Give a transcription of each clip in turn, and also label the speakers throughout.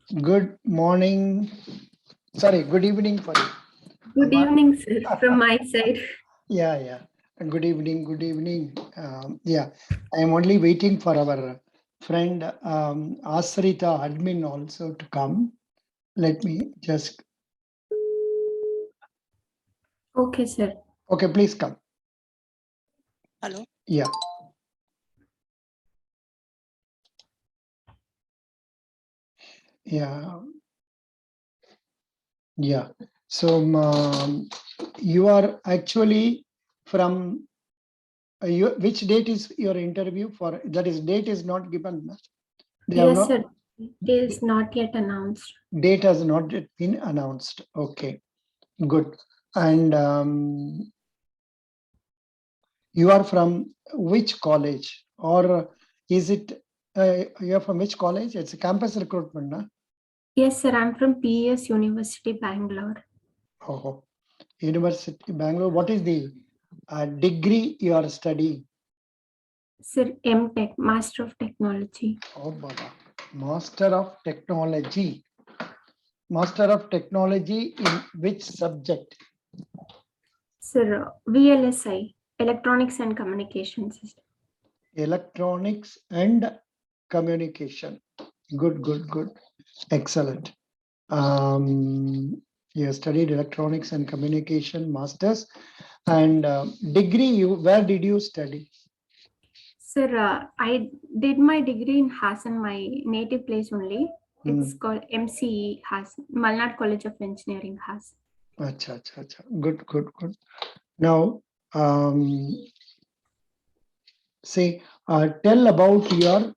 Speaker 1: Good morning. Sorry, good evening for you.
Speaker 2: Good evening, sir, from my side.
Speaker 1: Yeah. Good evening. Yeah, I am only waiting for our friend Asrita admin also to come. Let me just.
Speaker 2: Okay, sir.
Speaker 1: Okay, please come.
Speaker 3: Hello.
Speaker 1: Yeah. So you are actually from which date is your interview for? That is, date is not given. They have
Speaker 2: Yes,
Speaker 1: not,
Speaker 2: sir. It is not yet announced.
Speaker 1: date has not yet been announced. Okay, good. And you are from which college, or is it you are from which college? It's a campus recruitment, na?
Speaker 2: Yes, sir. I'm from PES University, Bangalore.
Speaker 1: Oh, University Bangalore. What is the degree you are studying?
Speaker 2: Sir, MTech, Master of Technology.
Speaker 1: Oh, Baba. Master of Technology. Master of Technology in which subject?
Speaker 2: Sir, VLSI, Electronics and Communication System.
Speaker 1: Electronics and communication. Good. Excellent. You studied electronics and communication masters, and degree. Where did you study?
Speaker 2: Sir, I did my degree in Hassan, my native place only. It's
Speaker 1: Hmm.
Speaker 2: called MCE Hassan, Malnad College of Engineering Hassan.
Speaker 1: Acha. Good. Now, say, tell about your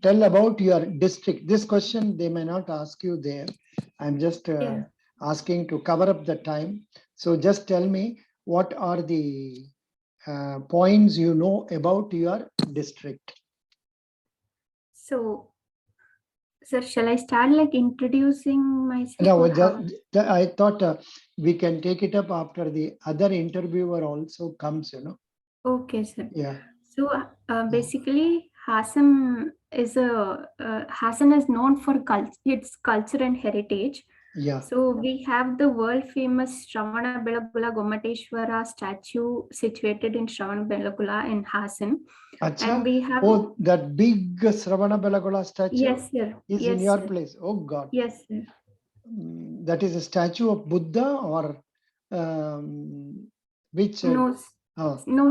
Speaker 1: tell about your district. This question they may not ask you there. I'm just asking to cover up the time. So just tell me what are the points you know about your district.
Speaker 2: So, sir, shall I start like introducing myself?
Speaker 1: No, I thought we can take it up after the other interviewer also comes,
Speaker 2: Okay, sir.
Speaker 1: Yeah.
Speaker 2: So basically, Hassan is known for its culture and heritage.
Speaker 1: Yeah.
Speaker 2: So we have the world famous Shravana Belagula Gomateshwara statue situated in Shravana Belagula in Hassan.
Speaker 1: Acha?
Speaker 2: And we have
Speaker 1: that big Shravana Belagula statue.
Speaker 2: Yes, sir.
Speaker 1: Is
Speaker 2: Yes,
Speaker 1: in your
Speaker 2: sir.
Speaker 1: place. Oh God.
Speaker 2: Yes, sir.
Speaker 1: That is a statue of Buddha or which?
Speaker 2: No,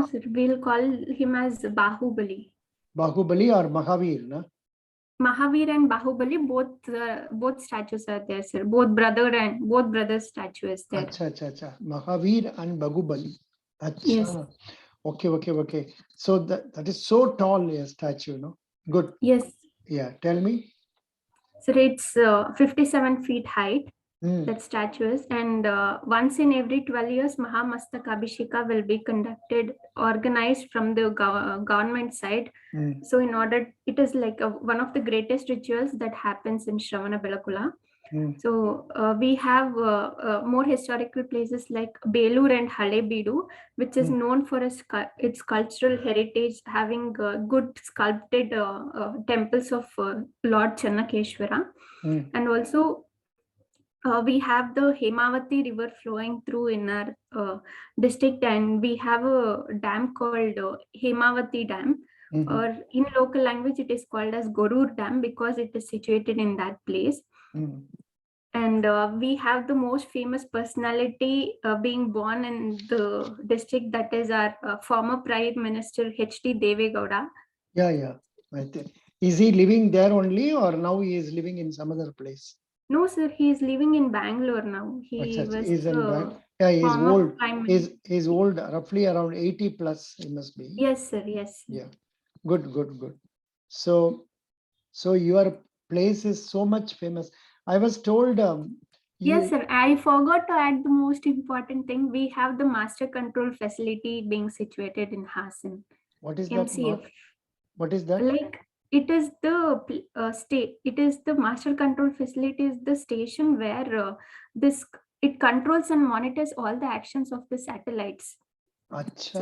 Speaker 2: sir. We'll call him as Bahubali.
Speaker 1: Bahubali or Mahavir, na?
Speaker 2: Mahavir and Bahubali, both statues are there, sir. Both brothers statue is there.
Speaker 1: Acha. Mahavir and Bahubali. Acha.
Speaker 2: Yes.
Speaker 1: Okay. So that is so tall a statue, no? Good.
Speaker 2: Yes.
Speaker 1: Yeah. Tell me.
Speaker 2: So it's 57 feet height. That statue is, and once in every 12 years, Mahamastakabhisheka will be organized from the government side. So in order, it is like one of the greatest rituals that happens in Shravana Belakula. So we have more historical places like Belur and Halebeedu, which is known for its cultural heritage, having good sculpted temples of Lord Channakeshwara. And also we have the Hemavati river flowing through in our district, and we have a dam called Hemavati Dam, or in local language it is called as Gorur Dam because it is situated in that place. And we have the most famous personality being born in the district, that is our former Prime Minister H.D. Devegowda.
Speaker 1: Yeah. Is he living there only, or now he is living in some other place?
Speaker 2: No, sir, he is living in Bangalore now. He is
Speaker 1: he's old. He's old, roughly around 80 plus. He must be.
Speaker 2: Yes, sir. Yes.
Speaker 1: Yeah. Good. So your place is so much famous. I was told.
Speaker 2: Yes, sir. I forgot to add the most important thing. We have the master control facility being situated in Hassan.
Speaker 1: What is
Speaker 2: MCF.
Speaker 1: that? What is that?
Speaker 2: Like it is the state. It is the master control facility. Is the station where it controls and monitors all the actions of the satellites.
Speaker 1: Acha.
Speaker 2: So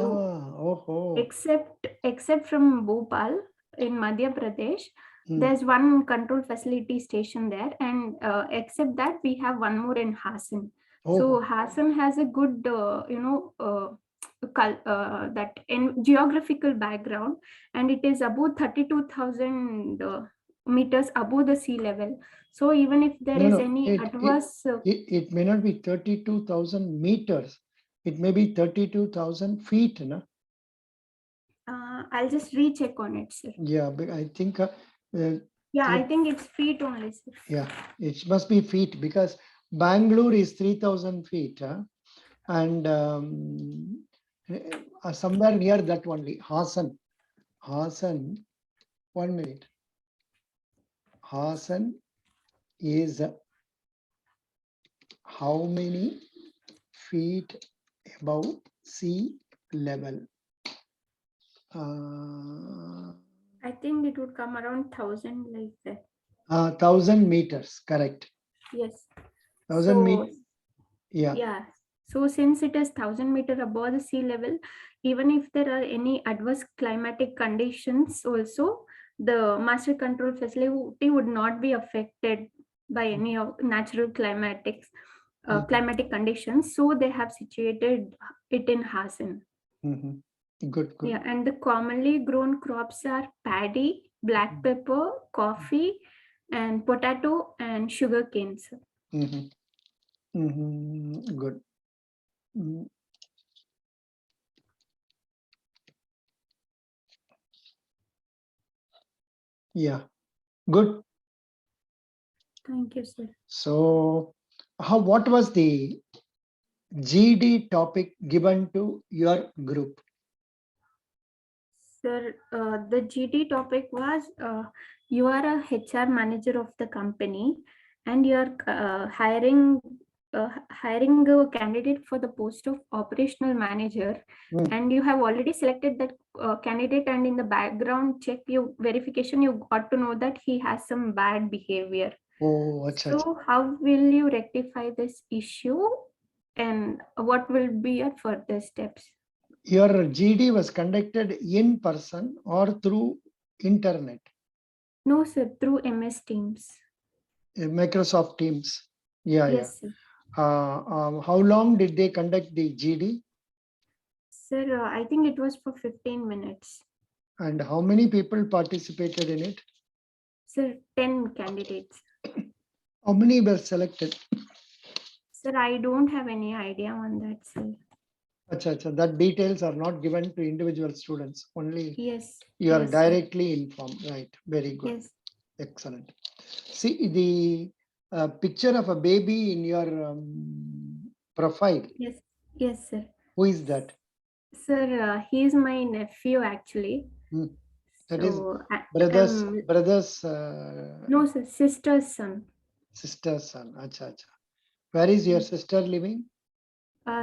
Speaker 1: Oh.
Speaker 2: except from Bhopal in Madhya Pradesh, there's one control facility station there, and except that we have one more in Hassan. So Hassan has a good that in geographical background, and it is about 32,000 meters above the sea level. So even if there is any adverse,
Speaker 1: it may not be 32,000 meters. It may be 32,000 feet, no?
Speaker 2: I'll just recheck on it, sir.
Speaker 1: Yeah, but I think.
Speaker 2: Yeah, I think it's feet only, sir.
Speaker 1: Yeah, it must be feet because Bangalore is 3,000 feet, and somewhere near that only. Hassan. 1 minute. Hassan is how many feet above sea level?
Speaker 2: I think it would come around 1,000 like that.
Speaker 1: 1,000 meters, correct.
Speaker 2: Yes.
Speaker 1: 1,000 meters. Yeah.
Speaker 2: Yeah. So since it is 1,000 meters above the sea level, even if there are any adverse climatic conditions also, the master control facility would not be affected by any of natural climatic conditions. So they have situated it in Hassan.
Speaker 1: Good.
Speaker 2: Yeah, and the commonly grown crops are paddy, black pepper, coffee, and potato and sugar canes.
Speaker 1: Good. Yeah, good.
Speaker 2: Thank you, sir.
Speaker 1: So, what was the GD topic given to your group?
Speaker 2: Sir, the GD topic was you are a HR manager of the company and you are hiring a candidate for the post of operational manager, and you have already selected that candidate, and in the background check verification you got to know that he has some bad behavior. So how will you rectify this issue and what will be your further steps?
Speaker 1: Your GD was conducted in person or through internet?
Speaker 2: No, sir, through MS Teams.
Speaker 1: Microsoft Teams. Yeah,
Speaker 2: yes,
Speaker 1: yeah.
Speaker 2: Sir.
Speaker 1: How long did they conduct the GD?
Speaker 2: Sir, I think it was for 15 minutes.
Speaker 1: And how many people participated in it?
Speaker 2: Sir, 10 candidates.
Speaker 1: How many were selected?
Speaker 2: Sir, I don't have any idea on that, sir.
Speaker 1: Acha, that details are not given to individual students, only you are directly informed, right? Very good.
Speaker 2: Yes.
Speaker 1: Excellent. See the picture of a baby in your profile.
Speaker 2: Yes, sir.
Speaker 1: Who is that?
Speaker 2: Sir, he is my nephew actually.
Speaker 1: That is brothers.
Speaker 2: No, sir, sister's son.
Speaker 1: Sister's son. Acha. Where is your sister living?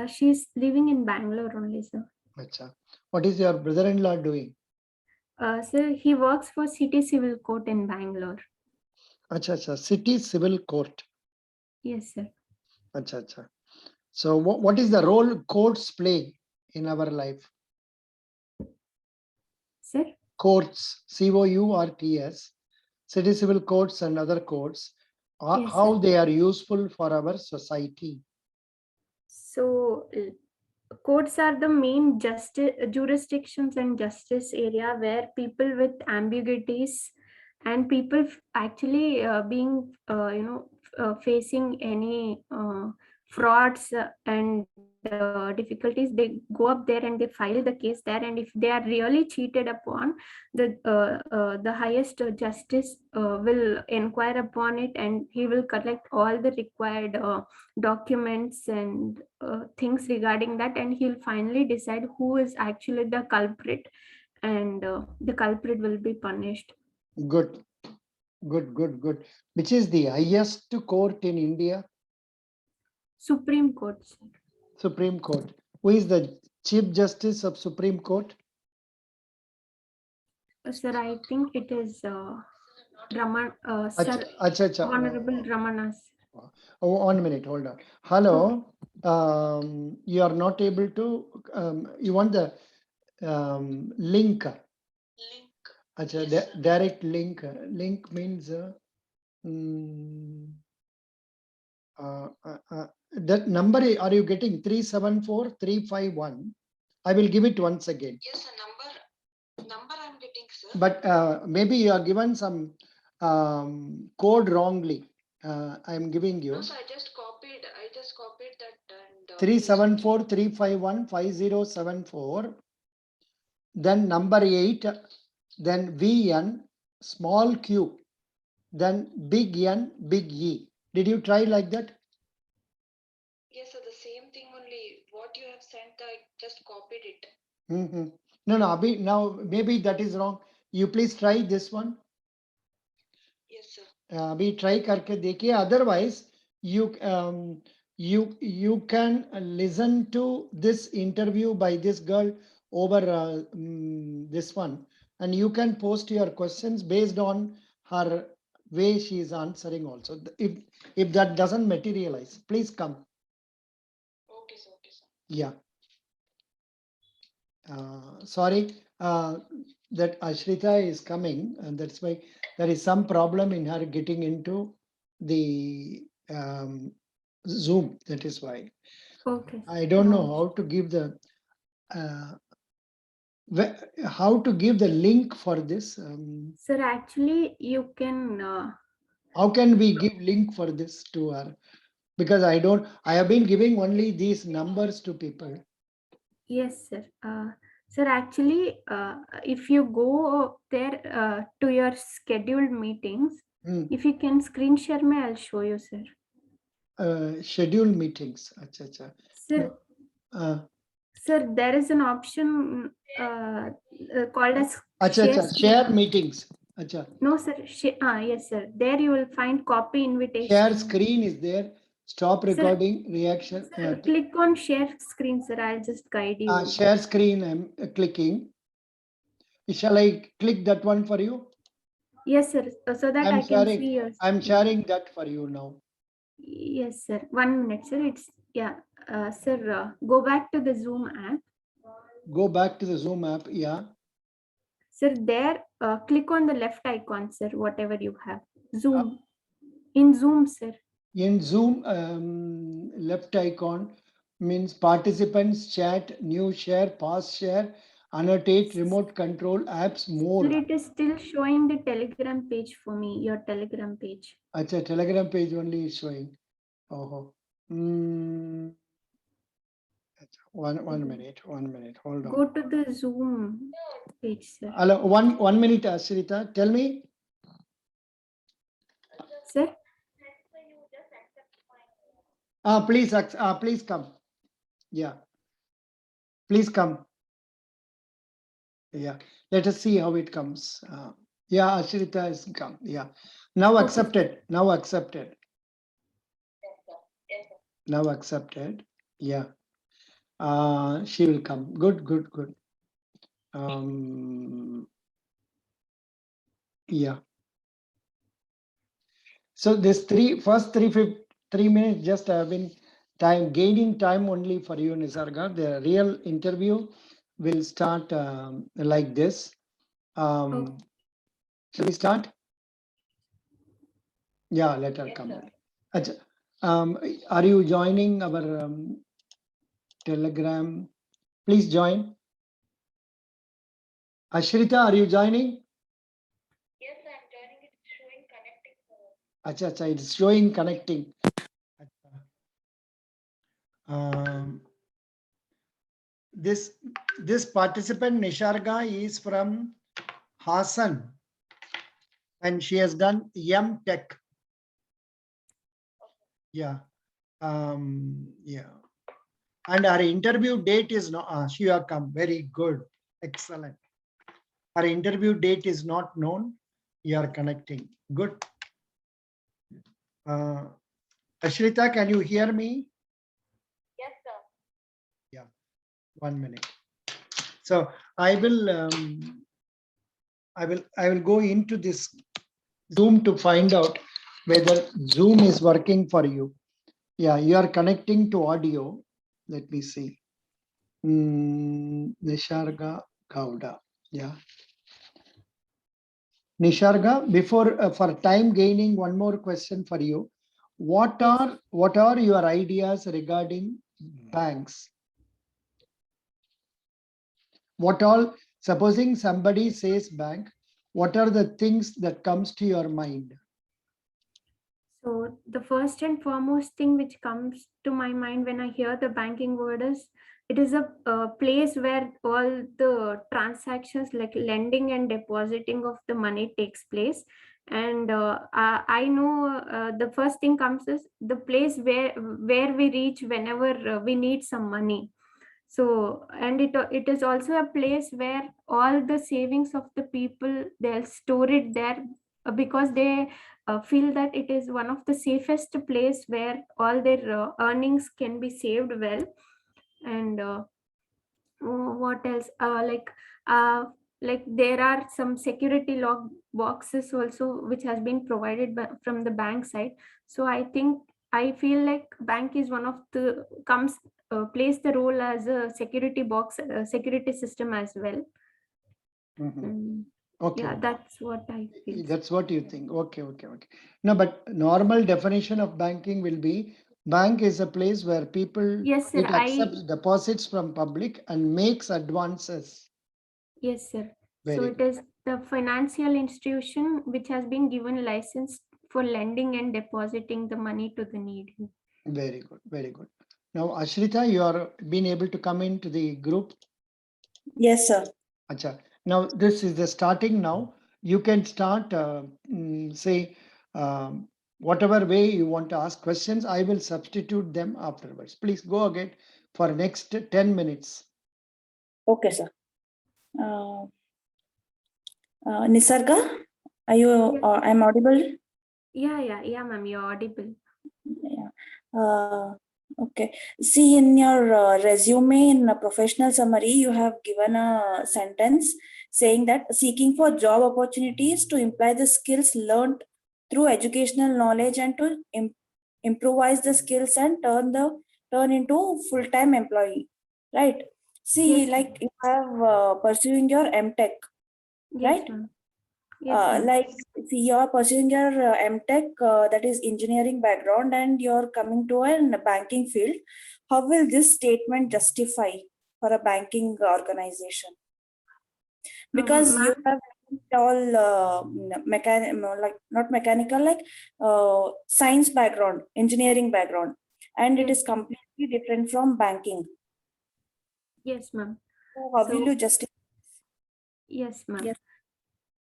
Speaker 2: She's living in Bangalore only, sir.
Speaker 1: Acha. What is your brother-in-law doing?
Speaker 2: Sir, he works for City Civil Court in Bangalore.
Speaker 1: Acha. City Civil Court.
Speaker 2: Yes, sir.
Speaker 1: Acha. So what is the role courts play in our life?
Speaker 2: Sir?
Speaker 1: Courts, COURTS, city civil courts and other courts, how they are useful for our society?
Speaker 2: So courts are the main jurisdictions and justice area where people with ambiguities and people actually being facing any frauds and difficulties, they go up there and they file the case there, and if they are really cheated upon, the highest justice will inquire upon it, and he will collect all the required documents and things regarding that, and he'll finally decide who is actually the culprit, and the culprit will be punished.
Speaker 1: Good. Which is the highest court in India?
Speaker 2: Supreme Court.
Speaker 1: Supreme Court. Who is the Chief Justice of Supreme Court?
Speaker 2: Sir, I think it is Honorable Ramanas.
Speaker 1: Oh, 1 minute, hold on. Hello, you are not able to, you want the link. Achha,
Speaker 3: Yes,
Speaker 1: direct link. Link means that number, are you getting 374351? I will give it once again.
Speaker 3: yes, sir. Number I'm getting, sir.
Speaker 1: But maybe you are given some code wrongly. I am giving you.
Speaker 3: No, sir, I just copied that and
Speaker 1: 3743515074. Then number 8, then VN, small q, then big N, big E. Did you try like that?
Speaker 3: yes, sir, the same thing only. What you have sent, I just copied it.
Speaker 1: No, Abhi, now maybe that is wrong. You please try this one.
Speaker 3: Yes, sir.
Speaker 1: अभी try करके देखिए. Otherwise, you can listen to this interview by this girl over this one, and you can post your questions based on her way she is answering also. If that doesn't materialize, please come.
Speaker 3: Okay, sir. Okay, sir.
Speaker 1: Yeah. Sorry that Ashrita is coming, and that's why there is some problem in her getting into the Zoom. That is why.
Speaker 2: Okay.
Speaker 1: I don't
Speaker 2: No
Speaker 1: know how to give the link for this.
Speaker 2: Sir, actually, you can.
Speaker 1: How can we give link for this to her? Because I have been giving only these numbers to people.
Speaker 2: Yes, sir. Sir, actually, if you go there to your scheduled meetings, if you can screen share me, I'll show you, sir.
Speaker 1: Scheduled meetings. Acha, acha.
Speaker 2: Sir,
Speaker 1: No.
Speaker 2: sir, there is an option called as
Speaker 1: Acha,
Speaker 2: share
Speaker 1: acha.
Speaker 2: screen.
Speaker 1: Share meetings. Acha.
Speaker 2: No, sir. Yes, sir. There you will find copy invitation.
Speaker 1: Share screen is there. Stop recording,
Speaker 2: sir,
Speaker 1: reaction.
Speaker 2: Sir, click on share screen, sir. I'll just guide you.
Speaker 1: Share screen, I'm clicking. Shall I click that one for you?
Speaker 2: Yes, sir. So that I can see yours.
Speaker 1: I'm sharing that for you now.
Speaker 2: Yes, sir. 1 minute, sir. It's, yeah. Sir, go back to the Zoom app.
Speaker 1: Go back to the Zoom app. Yeah.
Speaker 2: Sir, there, click on the left icon, sir, whatever you have. Zoom. In Zoom, sir.
Speaker 1: In Zoom, left icon means participants, chat, new share, past share, annotate, remote control, apps, more.
Speaker 2: Sir, it is still showing the Telegram page for me, your Telegram page.
Speaker 1: Acha, Telegram page only is showing. Oh. One minute. Hold on.
Speaker 2: Go to the Zoom page, sir.
Speaker 1: Hello, 1 minute, Ashrita. Tell me.
Speaker 2: Sir?
Speaker 1: Please come. Yeah. Please come. Yeah. Let us see how it comes. Yeah, Ashrita has come. Yeah. Now accepted. Now accepted. Now accepted. Yeah. She will come. Good. Yeah. So this first 3 minutes just have been gaining time only for you, Nisarga. The real interview will start like this. Shall we start? Yeah, let her come. Are you joining our Telegram? Please join. Ashrita, are you joining?
Speaker 3: Yes, I'm joining. It's showing connecting.
Speaker 1: Acha, it's showing connecting. This participant Nisharga is from Hassan, and she has done M Tech. Yeah. Yeah. And our interview date is not. She has come. Very good. Excellent. Our interview date is not known. You are connecting. Good. Ashrita, can you hear me?
Speaker 3: Yes, sir.
Speaker 1: Yeah. 1 minute. So I will go into this Zoom to find out whether Zoom is working for you. Yeah, you are connecting to audio. Let me see. Nisharga Gowda. Yeah. Nisharga, before for time gaining, one more question for you. What are your ideas regarding banks? What all, supposing somebody says bank, what are the things that comes to your mind?
Speaker 2: So the first and foremost thing which comes to my mind when I hear the banking word is it is a place where all the transactions like lending and depositing of the money takes place. And I know the first thing comes is the place where we reach whenever we need some money. So, and it is also a place where all the savings of the people, they'll store it there because they feel that it is one of the safest place where all their earnings can be saved well. And what else, like there are some security lock boxes also which has been provided from the bank side. So I feel like bank is one of the comes plays the role as a security box, security system as well.
Speaker 1: Okay.
Speaker 2: Yeah, that's what I feel.
Speaker 1: That's what you think. Okay. No, but normal definition of banking will be bank is a place where people
Speaker 2: Yes, sir.
Speaker 1: it accepts deposits from public and makes advances.
Speaker 2: Yes, sir. So
Speaker 1: Very
Speaker 2: it
Speaker 1: good.
Speaker 2: is the financial institution which has been given license for lending and depositing the money to the needy.
Speaker 1: Very good. Very good. Now, Ashrita, you are being able to come into the group.
Speaker 4: Yes, sir.
Speaker 1: Acha. Now, this is the starting now. You can start, say, whatever way you want to ask questions, I will substitute them afterwards. Please go again for next 10 minutes.
Speaker 4: Okay, sir. Nisarga, are you, I'm audible?
Speaker 2: Yeah, ma'am, you're audible.
Speaker 4: Yeah. Okay. See, in your resume, in a professional summary, you have given a sentence saying that seeking for job opportunities to imply the skills learned through educational knowledge and to improvise the skills and turn into full-time employee, right? See,
Speaker 2: Yes,
Speaker 4: like you have pursuing your MTech,
Speaker 2: yes,
Speaker 4: right?
Speaker 2: ma'am. Yes, ma'am.
Speaker 4: Like, see, you're pursuing your MTech, that is engineering background, and you're coming to a banking field. How will this statement justify for a banking organization? Because you
Speaker 2: Ma'am,
Speaker 4: have all like not mechanical, like science background, engineering background, and it
Speaker 2: yes,
Speaker 4: is completely different from banking.
Speaker 2: yes, ma'am.
Speaker 4: So how will you justify?
Speaker 2: Yes, ma'am.
Speaker 4: Yes.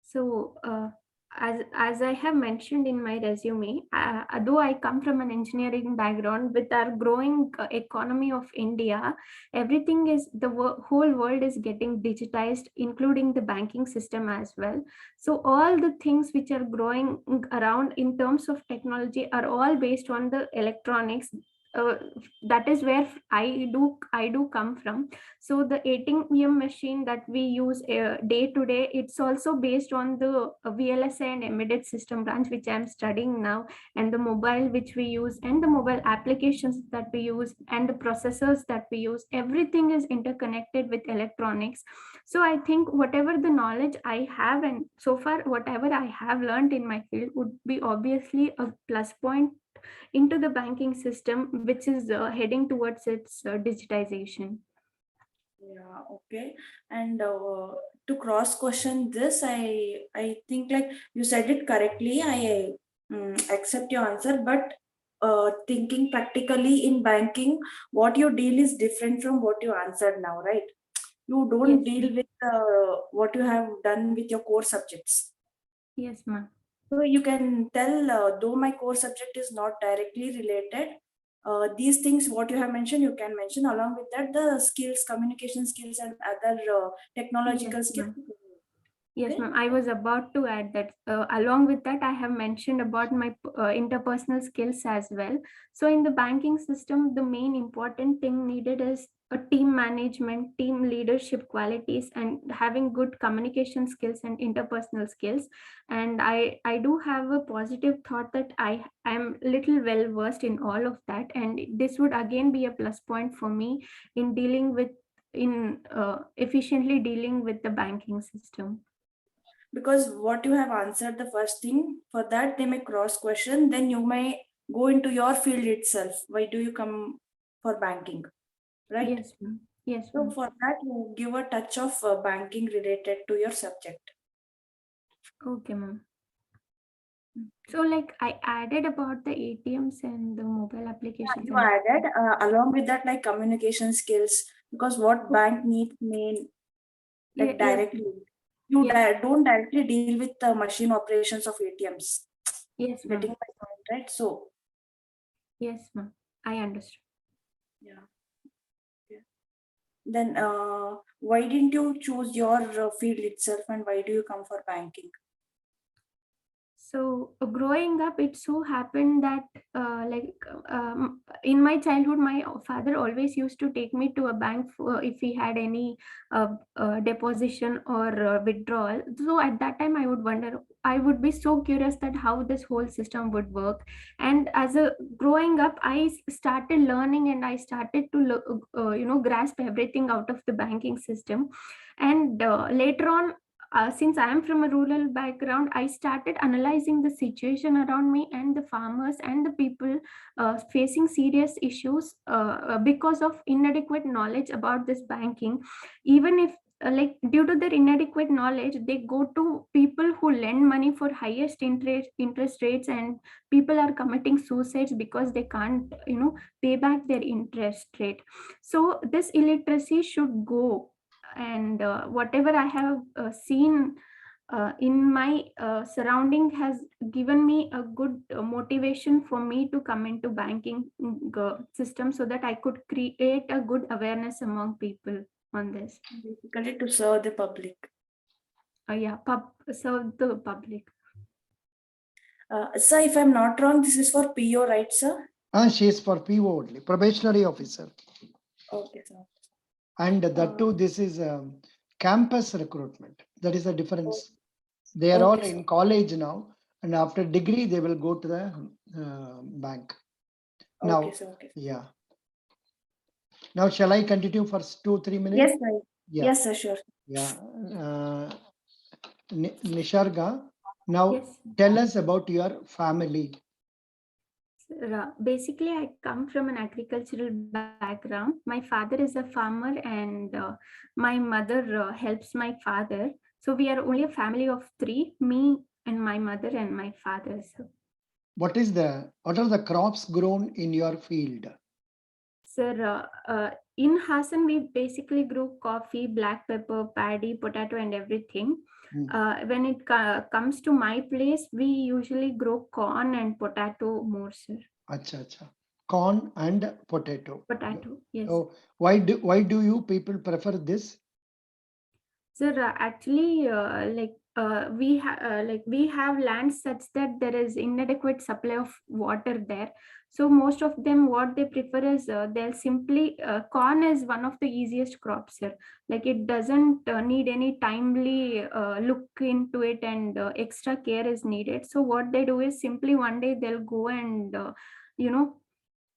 Speaker 2: So, as I have mentioned in my resume, though I come from an engineering background, with our growing economy of India, everything is whole world is getting digitized, including the banking system as well. So all the things which are growing around in terms of technology are all based on the electronics. Uh, that is where I do come from. So the ATM machine that we use day to day, it's also based on the VLSI and embedded system branch which I'm studying now, and the mobile which we use, and the mobile applications that we use, and the processors that we use, everything is interconnected with electronics. So I think whatever the knowledge I have, and so far whatever I have learned in my field, would be obviously a plus point into the banking system, which is heading towards its digitization.
Speaker 4: Yeah, okay. And to cross question this, I think like you said it correctly. I accept your answer, but thinking practically in banking, what you deal is different from what you answered now, right? You don't
Speaker 2: Yes,
Speaker 4: deal with what you have done with your core subjects.
Speaker 2: yes, ma'am.
Speaker 4: So you can tell, though my core subject is not directly related, these things what you have mentioned, you can mention along with that the skills, communication skills, and other technological
Speaker 2: Yes,
Speaker 4: skills.
Speaker 2: ma'am. Yes,
Speaker 4: Okay.
Speaker 2: ma'am. I was about to add that along with that, I have mentioned about my interpersonal skills as well. So in the banking system, the main important thing needed is a team management, team leadership qualities, and having good communication skills and interpersonal skills. And I do have a positive thought that I am little well versed in all of that. And this would again be a plus point for me in dealing with efficiently dealing with the banking system.
Speaker 4: Because what you have answered the first thing, for that they may cross question, then you may go into your field itself. Why do you come for banking, right?
Speaker 2: Yes, ma'am. Yes,
Speaker 4: So
Speaker 2: ma'am.
Speaker 4: for that, you give a touch of banking related to your subject.
Speaker 2: Okay, ma'am. So like I added about the ATMs and the mobile applications
Speaker 4: You
Speaker 2: and
Speaker 4: added along with that like communication skills, because what bank needs main like
Speaker 2: yes,
Speaker 4: directly. You
Speaker 2: yes,
Speaker 4: don't directly deal with the machine operations of ATMs.
Speaker 2: yes,
Speaker 4: Getting
Speaker 2: ma'am.
Speaker 4: my point, right? So
Speaker 2: Yes, ma'am. I understood.
Speaker 4: yeah. Then why didn't you choose your field itself, and why do you come for banking?
Speaker 2: So growing up, it so happened that in my childhood, my father always used to take me to a bank if he had any deposition or withdrawal. So at that time, I would wonder, I would be so curious that how this whole system would work. And as a growing up, I started learning and I started to grasp everything out of the banking system. And later on, since I am from a rural background, I started analyzing the situation around me and the farmers and the people facing serious issues because of inadequate knowledge about this banking. Even if like due to their inadequate knowledge, they go to people who lend money for highest interest rates, and people are committing suicides because they can't pay back their interest rate. So this illiteracy should go, and whatever I have seen in my surrounding has given me a good motivation for me to come into banking system, so that I could create a good awareness among people on this.
Speaker 4: Basically to serve the public.
Speaker 2: Yeah, serve the public.
Speaker 4: Sir, if I'm not wrong, this is for PO, right, sir?
Speaker 1: She is for PO only, probationary officer.
Speaker 4: Okay, sir.
Speaker 1: And that too, this is campus recruitment. That is the difference. They are all
Speaker 4: Okay,
Speaker 1: in college now, and after degree, they will go to the bank. Now,
Speaker 4: Okay, sir. Okay.
Speaker 1: yeah. Now, shall I continue for 2-3 minutes?
Speaker 4: Yes, sir.
Speaker 1: Yeah.
Speaker 4: Yes, sir, sure.
Speaker 1: Yeah. Nisharga, now
Speaker 2: Yes.
Speaker 1: tell us about your family.
Speaker 2: Basically, I come from an agricultural background. My father is a farmer, and my mother helps my father. So we are only a family of three: me and my mother and my father. So,
Speaker 1: What are the crops grown in your field?
Speaker 2: sir, in Hassan, we basically grew coffee, black pepper, paddy, potato, and everything. When it comes to my place, we usually grow corn and potato more, sir.
Speaker 1: Acha. Corn and potato.
Speaker 2: Potato, yes.
Speaker 1: So why do you people prefer this?
Speaker 2: Sir, actually, we have land such that there is inadequate supply of water there. So most of them, what they prefer is they'll simply corn is one of the easiest crops here. Like it doesn't need any timely look into it, and extra care is needed. So what they do is simply one day they'll go and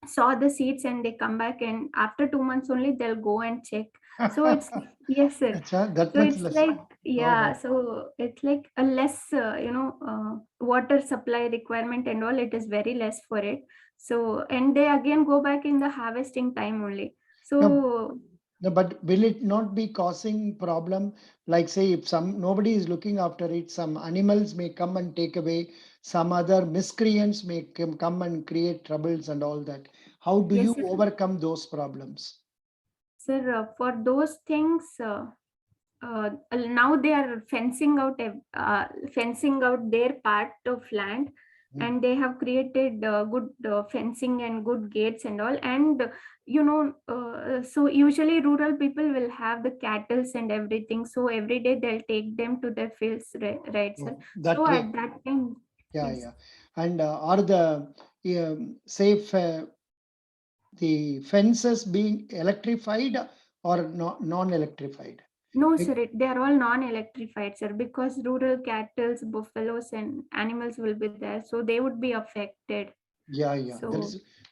Speaker 2: sow the seeds, and they come back, and after 2 months only they'll go and check. So it's yes, sir.
Speaker 1: Acha, that
Speaker 2: So
Speaker 1: much
Speaker 2: it's
Speaker 1: less.
Speaker 2: like,
Speaker 1: Oh,
Speaker 2: yeah,
Speaker 1: wow.
Speaker 2: so it's like a less water supply requirement and all. It is very less for it. So, and they again go back in the harvesting time only. So
Speaker 1: No, but will it not be causing problem? Like say, if nobody is looking after it, some animals may come and take away, some other miscreants may come and create troubles and all that. How do you
Speaker 2: yes, sir.
Speaker 1: overcome those problems?
Speaker 2: Sir, for those things, now they are fencing out their part of land. and they have created good fencing and good gates and all. And so usually rural people will have the cattle and everything, so every day they'll take them to their fields, right, sir?
Speaker 1: That
Speaker 2: So
Speaker 1: way.
Speaker 2: at that time,
Speaker 1: Yeah,
Speaker 2: yes.
Speaker 1: yeah. And are the safe the fences being electrified or non-electrified?
Speaker 2: No, sir, they are all non-electrified, sir, because rural cattle, buffaloes, and animals will be there, so they would be affected.
Speaker 1: Yeah, yeah.
Speaker 2: So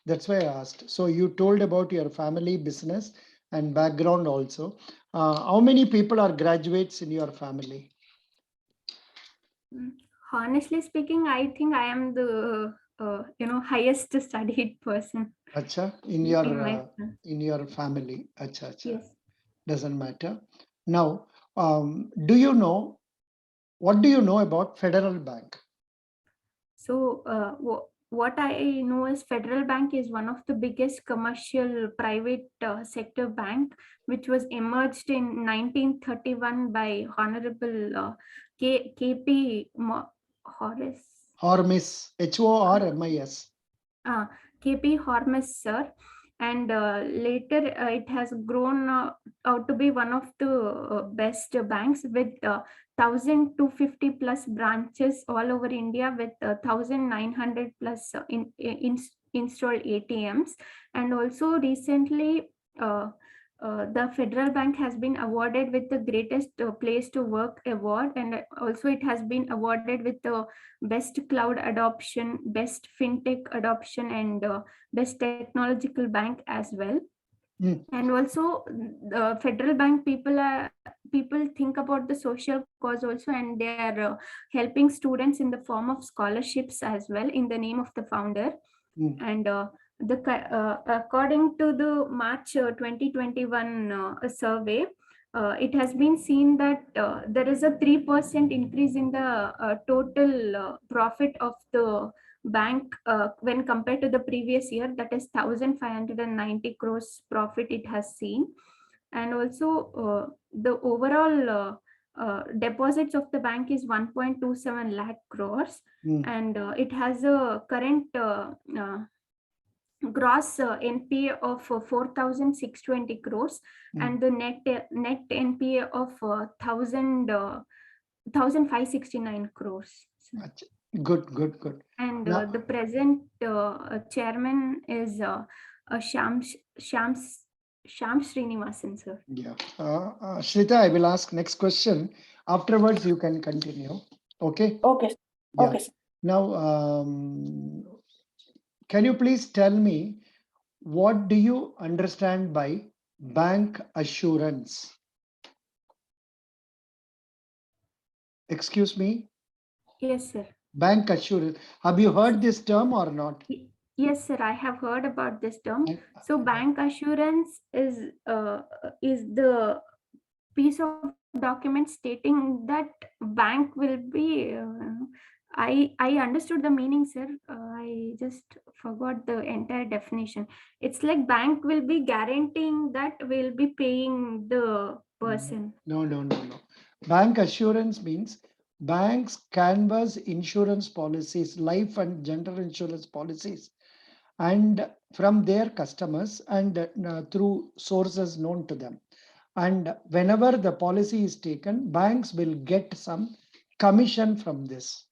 Speaker 1: That's why I asked. So you told about your family business and background also. How many people are graduates in your family?
Speaker 2: honestly speaking, I think I am the highest studied person
Speaker 1: Acha,
Speaker 2: in my
Speaker 1: in your family. Acha, acha.
Speaker 2: yes.
Speaker 1: Doesn't matter. Now, do you know what do you know about Federal Bank?
Speaker 2: So what I know is Federal Bank is one of the biggest commercial private sector bank, which was emerged in 1931 by Honorable KP Horace.
Speaker 1: Hormis, Hormis.
Speaker 2: KP Hormus, sir. And later it has grown out to be one of the best banks with 1,250 plus branches all over India, with 1,900 plus installed ATMs. And also recently, the Federal Bank has been awarded with the greatest place to work award, and also it has been awarded with the best cloud adoption, best fintech adoption, and best technological bank as well. And also the Federal Bank people think about the social cause also, and they are helping students in the form of scholarships as well in the name of the founder. And according to the March 2021 survey, it has been seen that there is a 3% increase in the total profit of the bank when compared to the previous year, that is 1,590 crores profit it has seen. And also the overall deposits of the bank is 1.27 lakh crores, and it has a current gross NPA of 4,620 crores, and the net NPA of 1,569 crores.
Speaker 1: Good.
Speaker 2: And
Speaker 1: Now,
Speaker 2: the present chairman is Shams Srinivasan, sir.
Speaker 1: yeah. Shrita, I will ask next question. Afterwards, you can continue. Okay?
Speaker 4: Okay.
Speaker 1: Yeah.
Speaker 4: Okay.
Speaker 1: Now, can you please tell me what do you understand by bank assurance? Excuse me?
Speaker 2: Yes, sir.
Speaker 1: Bank assurance. Have you heard this term or not?
Speaker 2: Yes, sir. I have heard about this term. So bank assurance is the piece of document stating that bank will be I understood the meaning, sir. I just forgot the entire definition. It's like bank will be guaranteeing that we'll be paying the person.
Speaker 1: No. Bank assurance means banks canvass insurance policies, life and general insurance policies, and from their customers and through sources known to them. And whenever the policy is taken, banks will get some commission from this.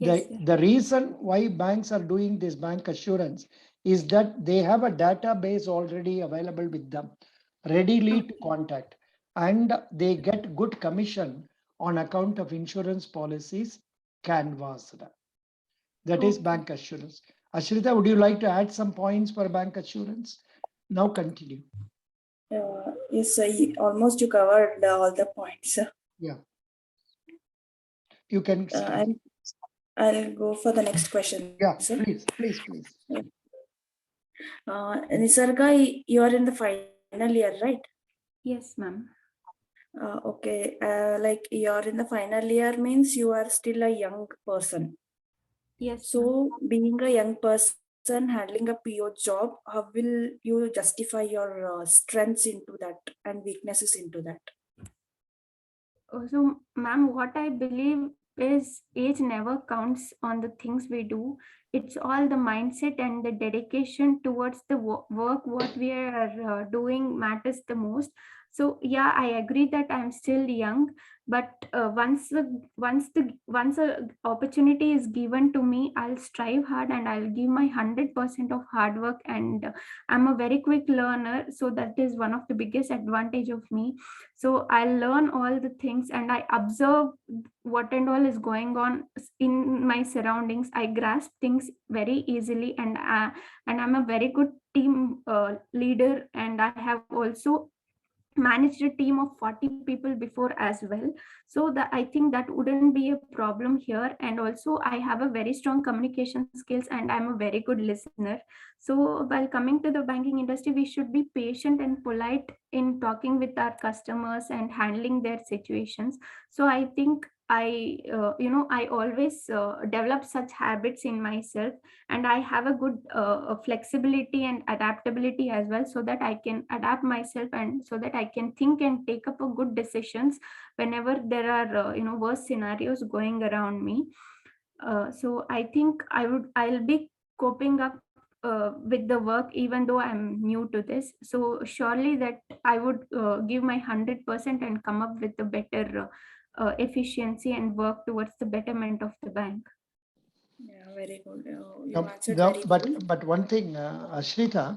Speaker 2: Yes,
Speaker 1: The reason why banks are doing this bank assurance is that they have a database already available with them, readily to contact, and they get good commission on account of insurance policies canvassed. That is bank assurance. Ashrita, would you like to add some points for bank assurance? Now continue.
Speaker 4: Yes, almost you covered all the points.
Speaker 1: Yeah. You can start.
Speaker 4: I'll go for the next question.
Speaker 1: Yeah,
Speaker 4: sir.
Speaker 1: please.
Speaker 4: Nisarga, you are in the final year, right?
Speaker 2: Yes, ma'am.
Speaker 4: Okay, like you're in the final year means you are still a young person.
Speaker 2: Yes.
Speaker 4: So being a young person handling a PO job, how will you justify your strengths into that and weaknesses into that?
Speaker 2: So, ma'am, what I believe is age never counts on the things we do. It's all the mindset and the dedication towards the work what we are doing matters the most. So yeah, I agree that I'm still young, but once a opportunity is given to me, I'll strive hard and I'll give my 100% of hard work. And I'm a very quick learner, so that is one of the biggest advantage of me. So I learn all the things and I observe what and all is going on in my surroundings. I grasp things very easily, and I'm a very good team leader, and I have also managed a team of 40 people before as well. So that I think that wouldn't be a problem here. And also I have a very strong communication skills and I'm a very good listener. So while coming to the banking industry, we should be patient and polite in talking with our customers and handling their situations. So I think I always develop such habits in myself, and I have a good flexibility and adaptability as well, so that I can adapt myself and so that I can think and take up a good decisions whenever there are worse scenarios going around me. So I think I'll be coping up with the work even though I'm new to this. So surely that I would give my 100% and come up with a better efficiency and work towards the betterment of the bank.
Speaker 4: Yeah, very good. You
Speaker 1: No,
Speaker 4: answered
Speaker 1: no,
Speaker 4: very well.
Speaker 1: but one thing, Ashrita,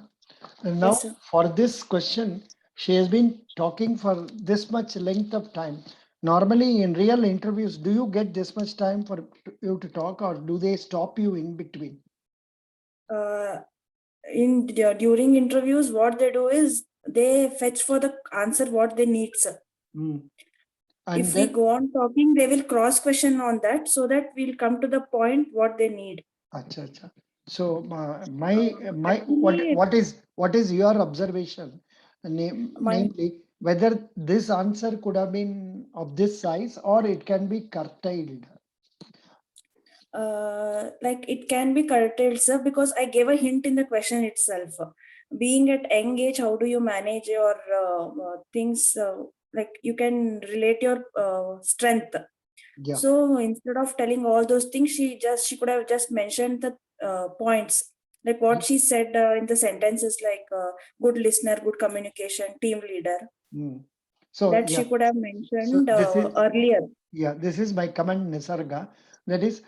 Speaker 1: now
Speaker 4: Yes, sir.
Speaker 1: for this question, she has been talking for this much length of time. Normally in real interviews, do you get this much time for you to talk, or do they stop you in between?
Speaker 4: During interviews, what they do is they fetch for the answer what they need, sir.
Speaker 1: And
Speaker 4: if
Speaker 1: then,
Speaker 4: we go on talking, they will cross question on that so that we'll come to the point what they need.
Speaker 1: acha, acha. So
Speaker 4: Actually,
Speaker 1: what is your observation, namely whether this answer could have been of this size or it can be curtailed?
Speaker 4: like it can be curtailed, sir, because I gave a hint in the question itself. Being at young age, how do you manage your things? Like you can relate your strength.
Speaker 1: Yeah.
Speaker 4: So instead of telling all those things, she could have just mentioned the points. Like what she said in the sentences, like good listener, good communication, team leader.
Speaker 1: So
Speaker 4: That
Speaker 1: yeah,
Speaker 4: she could have
Speaker 1: so
Speaker 4: mentioned
Speaker 1: this is
Speaker 4: earlier.
Speaker 1: yeah, this is my comment, Nisarga. That is,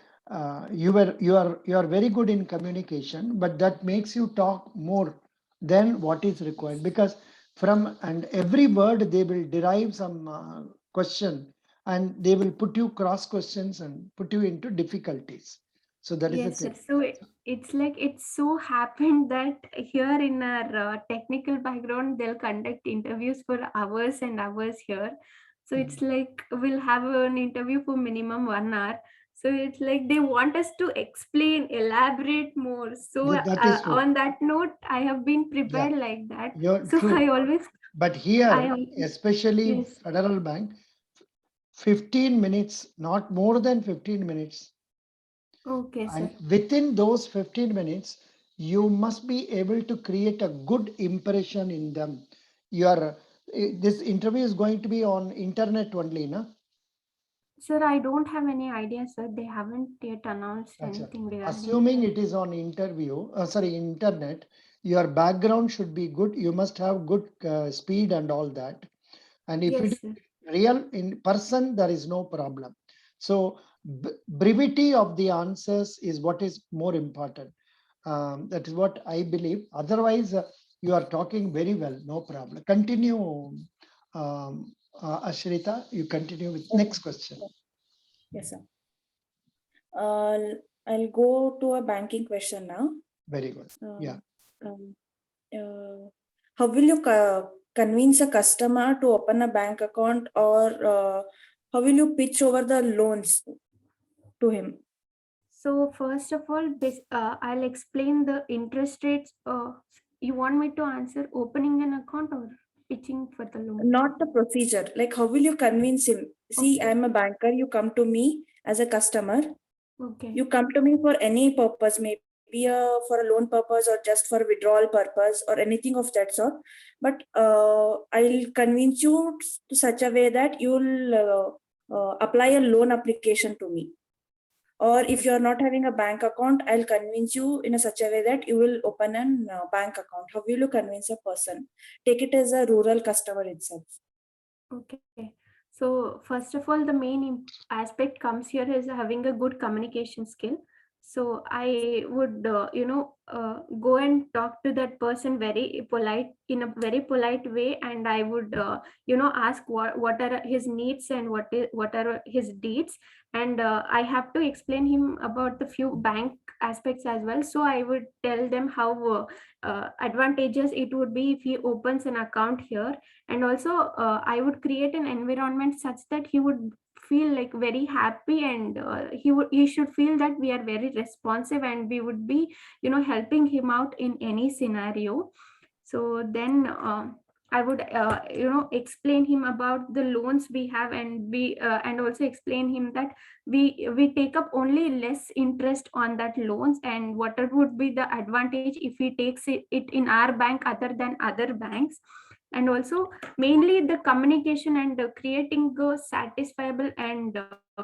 Speaker 1: you are very good in communication, but that makes you talk more than what is required, because from and every word they will derive some question, and they will put you cross questions and put you into difficulties. So that is the
Speaker 2: Yes, sir.
Speaker 1: thing.
Speaker 2: So it's like it so happened that here in our technical background, they'll conduct interviews for hours and hours here. So it's like we'll have an interview for minimum 1 hour. So it's like they want us to explain, elaborate more. So
Speaker 1: That is true.
Speaker 2: on that note, I have been
Speaker 1: Yeah,
Speaker 2: prepared like that.
Speaker 1: you're
Speaker 2: So
Speaker 1: true.
Speaker 2: I always,
Speaker 1: But
Speaker 2: I
Speaker 1: here,
Speaker 2: always,
Speaker 1: especially
Speaker 2: yes.
Speaker 1: Federal Bank, 15 minutes, not more than 15 minutes.
Speaker 2: Okay, sir.
Speaker 1: And within those 15 minutes, you must be able to create a good impression in them. This interview is going to be on internet only, no?
Speaker 2: Sir, I don't have any idea, sir. They haven't yet announced
Speaker 1: Achha.
Speaker 2: anything regarding
Speaker 1: Assuming
Speaker 2: that.
Speaker 1: it is on internet, your background should be good. You must have good speed and all that. And if it
Speaker 2: Yes,
Speaker 1: is
Speaker 2: sir.
Speaker 1: real in person, there is no problem. So brevity of the answers is what is more important. That is what I believe. Otherwise, you are talking very well, no problem. Continue, Ashrita. You continue with next question.
Speaker 4: Yes, sir. I'll go to a banking question now.
Speaker 1: Very good. Yeah.
Speaker 4: How will you convince a customer to open a bank account, or how will you pitch over the loans to him?
Speaker 2: So first of all, I'll explain the interest rates. You want me to answer opening an account or pitching for the loan?
Speaker 4: Not the procedure. Like how will you convince him? See,
Speaker 2: Okay.
Speaker 4: I'm a banker. You come to me as a customer.
Speaker 2: Okay.
Speaker 4: You come to me for any purpose, maybe for a loan purpose or just for withdrawal purpose or anything of that sort. But I'll convince you to such a way that you'll apply a loan application to me. Or if you're not having a bank account, I'll convince you in a such a way that you will open an bank account. How will you convince a person? Take it as a rural customer itself.
Speaker 2: Okay. So first of all, the main aspect comes here is having a good communication skill. So I would, go and talk to that person very polite, in a very polite way, and I would, ask what are his needs and what are his deeds, and I have to explain him about the few bank aspects as well. So I would tell them how advantageous it would be if he opens an account here, and also I would create an environment such that he would feel like very happy, and he should feel that we are very responsive and we would be helping him out in any scenario. So then I would explain him about the loans we have, and also explain him that we take up only less interest on that loans, and what would be the advantage if he takes it in our bank other than other banks. And also mainly the communication and creating a satisfiable and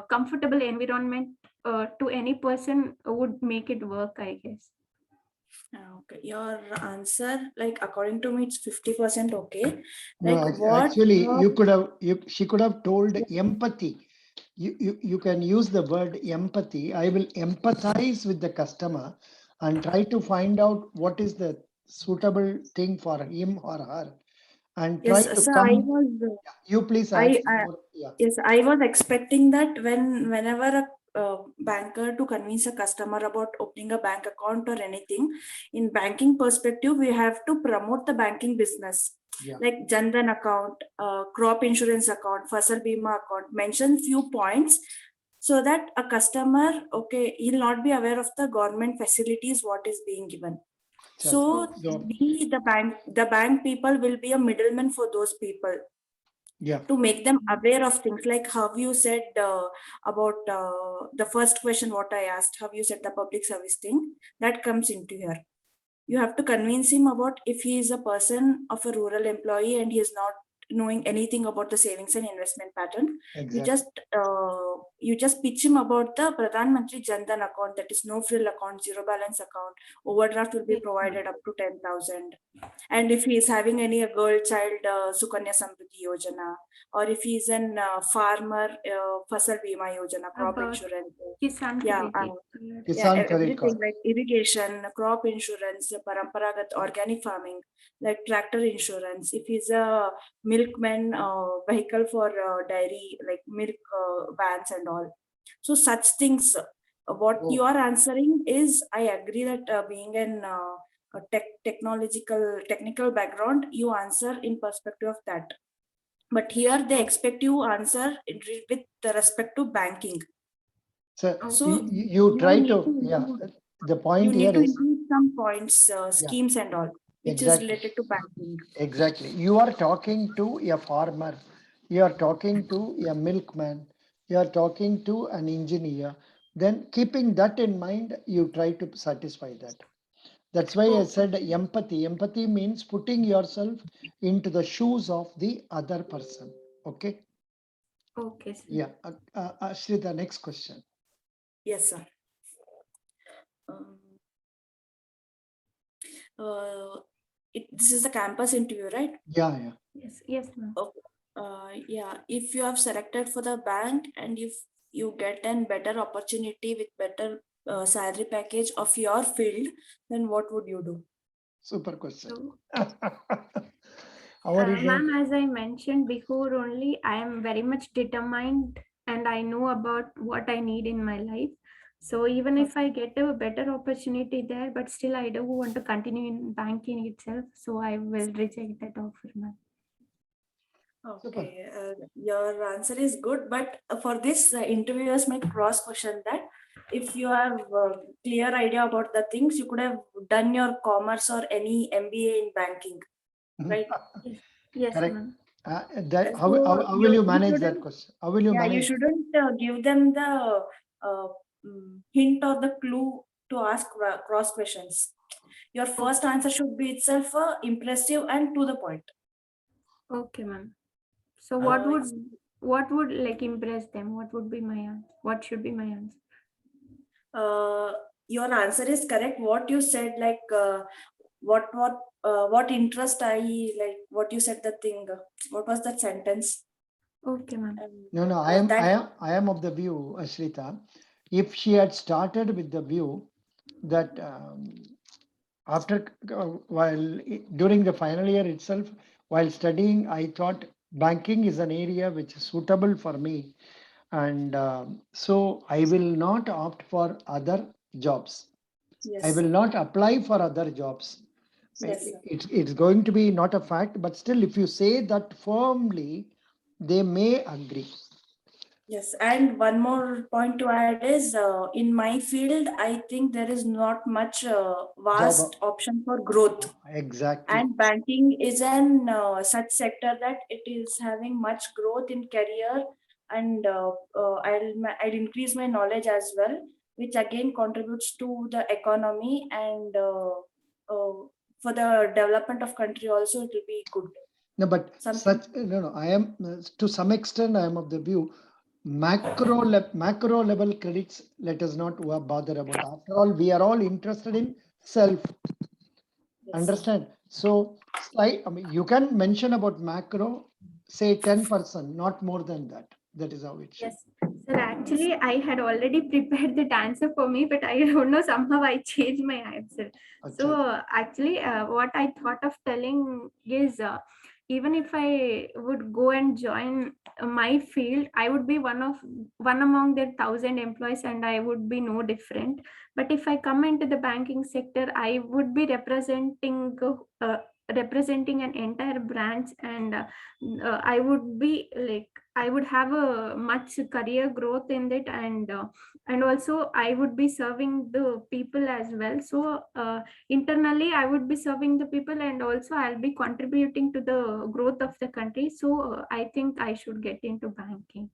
Speaker 2: comfortable environment to any person would make it work, I guess.
Speaker 4: Okay, your answer, like according to me, it's 50% okay.
Speaker 1: No,
Speaker 4: Like what?
Speaker 1: actually, she could have told empathy. You can use the word empathy. I will empathize with the customer and try to find out what is the suitable thing for him or her, and try
Speaker 4: Yes,
Speaker 1: to
Speaker 4: sir.
Speaker 1: come. You please add more. Yeah.
Speaker 4: Yes, I was expecting that whenever a banker to convince a customer about opening a bank account or anything, in banking perspective, we have to promote the banking business.
Speaker 1: Yeah.
Speaker 4: Like Jandan account, crop insurance account, Fasal Bima account, mention few points so that a customer, okay, he'll not be aware of the government facilities, what is being given. So the bank people will be a middleman for those people.
Speaker 1: Yeah.
Speaker 4: To make them aware of things, like how you said about the first question what I asked, how you said the public service thing, that comes into here. You have to convince him about if he is a person of a rural employee and he is not knowing anything about the savings and investment pattern.
Speaker 1: Exactly.
Speaker 4: You just pitch him about the Pradhan Mantri Jandan account, that is no frill account, zero balance account, overdraft will be provided up to 10,000. And if he is having any girl child Sukanya Samruddhi Yojana, or if he is an farmer, Fasal Bima Yojana, crop
Speaker 2: About
Speaker 4: insurance.
Speaker 2: Kisan
Speaker 4: Yeah,
Speaker 1: Kisan credit
Speaker 4: everything
Speaker 1: card.
Speaker 4: like irrigation, crop insurance, paramparagat organic farming, like tractor insurance. If he's a milkman, vehicle for dairy, like milk vans and all. So such things. What you are answering is, I agree that being an a technical background, you answer in perspective of that. But here they expect you answer with respect to banking.
Speaker 1: So you try to, the point here is,
Speaker 4: include some points, schemes and all, which is related to banking.
Speaker 1: Exactly. You are talking to a farmer, you are talking to a milkman, you are talking to an engineer. Then keeping that in mind, you try to satisfy that. That's why I said empathy. Empathy means putting yourself into the shoes of the other person. Okay.
Speaker 2: Okay, sir.
Speaker 1: Yeah. Ashri, the next question.
Speaker 4: Yes, sir. This is the campus interview, right?
Speaker 1: Yeah.
Speaker 2: Yes, ma'am.
Speaker 4: Okay. Yeah. If you have selected for the bank and if you get a better opportunity with better salary package of your field, then what would you do?
Speaker 1: Super question.
Speaker 2: Ma'am, as I mentioned before only, I am very much determined and I know about what I need in my life. So even if I get a better opportunity there, but still I don't want to continue in banking itself, so I will reject that offer, ma'am.
Speaker 4: Okay, your answer is good, but for this, interviewers might cross question that if you have a clear idea about the things, you could have done your commerce or any MBA in banking, right?
Speaker 2: Yes,
Speaker 1: correct.
Speaker 2: ma'am.
Speaker 1: How will you manage that question? How will you manage?
Speaker 4: You shouldn't give them the hint or the clue to ask cross questions. Your first answer should be itself impressive and to the point.
Speaker 2: Okay, ma'am. So what would what would like impress them? What would be my answer? What should be my answer?
Speaker 4: Your answer is correct. What you said, like what interest I like. What you said, the thing. What was that sentence?
Speaker 2: Okay, ma'am.
Speaker 1: No, I am of the view, Ashrita, if she had started with the view that after during the final year itself, while studying, I thought banking is an area which is suitable for me, and so I will not opt for other jobs.
Speaker 4: Yes.
Speaker 1: I will not apply for other jobs.
Speaker 4: Yes, sir.
Speaker 1: It's going to be not a fact, but still, if you say that firmly, they may agree.
Speaker 4: Yes, and one more point to add is in my field, I think there is not much vast option for growth.
Speaker 1: Exactly.
Speaker 4: And banking is an such sector that it is having much growth in career, and I'll increase my knowledge as well, which again contributes to the economy, and for the development of country also it will be good.
Speaker 1: No, but
Speaker 4: Something.
Speaker 1: no. I am to some extent I am of the view macro level credits. Let us not bother about. After all, we are all interested in self.
Speaker 4: Yes.
Speaker 1: Understand? So I mean, you can mention about macro, say 10%, not more than that. That is how it should.
Speaker 2: Yes, sir. Actually, I had already prepared that answer for me, but I don't know, somehow I changed my answer. So actually, what I thought of telling is, even if I would go and join my field, I would be one among their 1,000 employees, and I would be no different. But if I come into the banking sector, I would be representing an entire branch, and I would be like, I would have a much career growth in it, and also I would be serving the people as well. So internally I would be serving the people, and also I'll be contributing to the growth of the country. So I think I should get into banking.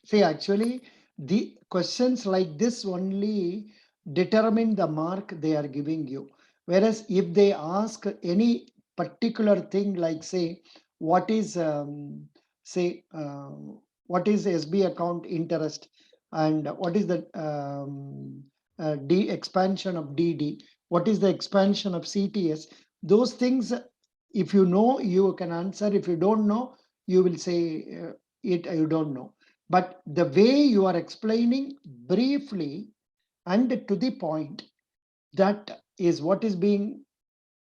Speaker 1: See, actually, the questions like this only determine the mark they are giving you. Whereas if they ask any particular thing, like say, what is what is SB account interest, and what is the D expansion of DD, what is the expansion of CTS, those things, if you know, you can answer. If you don't know, you will say you don't know. But the way you are explaining briefly and to the point, that is what is being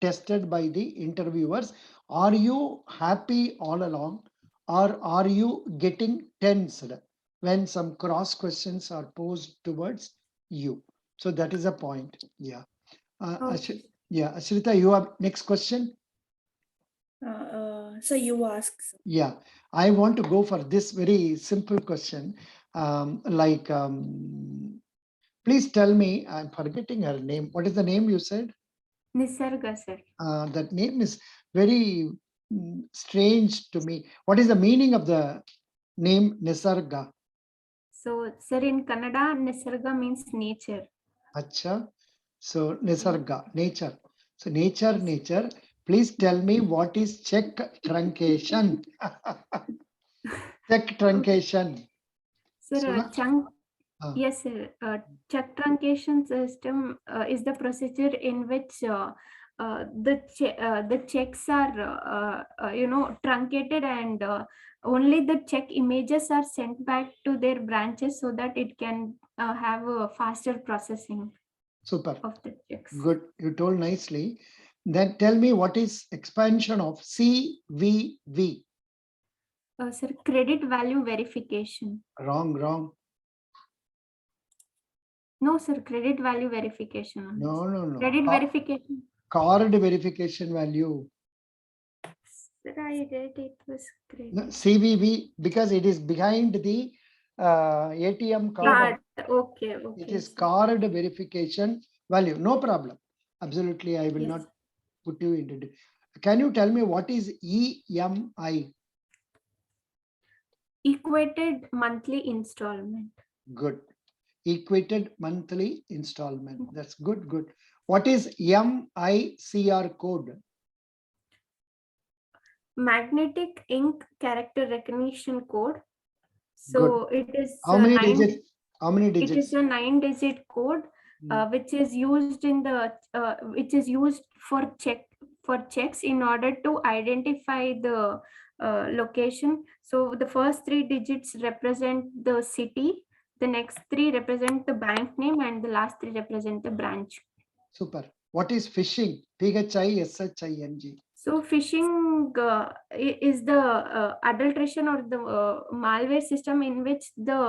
Speaker 1: tested by the interviewers. Are you happy all along, or are you getting tensed when some cross questions are posed towards you? So that is a point. Yeah. Yeah, Ashrita, you have next question.
Speaker 4: So you ask.
Speaker 1: Yeah, I want to go for this very simple question. Please tell me, I'm forgetting her name. What is the name you said?
Speaker 2: Nisarga, sir.
Speaker 1: That name is very strange to me. What is the meaning of the name Nisarga?
Speaker 2: So, sir, in Kannada, Nisarga means nature.
Speaker 1: Acha. So Nisarga, nature. So nature. Please tell me what is check truncation. Check truncation.
Speaker 2: Sir, yes, sir. Check truncation system is the procedure in which the checks are truncated, and only the check images are sent back to their branches so that it can have a faster processing.
Speaker 1: Super.
Speaker 2: Of the checks.
Speaker 1: Good. You told nicely. Then tell me what is expansion of CVV?
Speaker 2: Sir, credit value verification.
Speaker 1: Wrong.
Speaker 2: No, sir, credit value verification.
Speaker 1: No.
Speaker 2: Credit verification.
Speaker 1: Card verification value.
Speaker 2: Sir, I read it was credit.
Speaker 1: No, CVV, because it is behind the ATM card.
Speaker 2: Okay.
Speaker 1: It is card verification value. No problem. Absolutely, I will not put you into it. Can you tell me what is EMI?
Speaker 2: Equated monthly installment.
Speaker 1: Good. Equated monthly installment. That's good. What is MICR code?
Speaker 2: magnetic ink character recognition code. So it is
Speaker 1: How many
Speaker 2: nine.
Speaker 1: digits? How many
Speaker 2: It
Speaker 1: digits?
Speaker 2: is a 9-digit code, which is used in the which is used for checks in order to identify the location. So the first 3 digits represent the city, the next 3 represent the bank name, and the last 3 represent the branch.
Speaker 1: Super. What is phishing? PHISHING.
Speaker 2: So phishing is the adulteration or the malware system in which the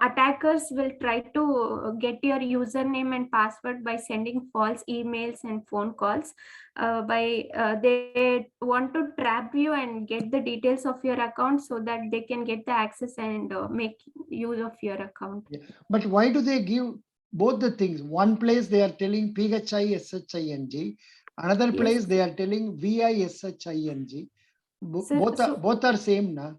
Speaker 2: attackers will try to get your username and password by sending false emails and phone calls. They want to trap you and get the details of your account so that they can get the access and make use of your account.
Speaker 1: Yeah. But why do they give both the things? One place they are telling PHISHING, another place they are telling VISHING. Both are same, na?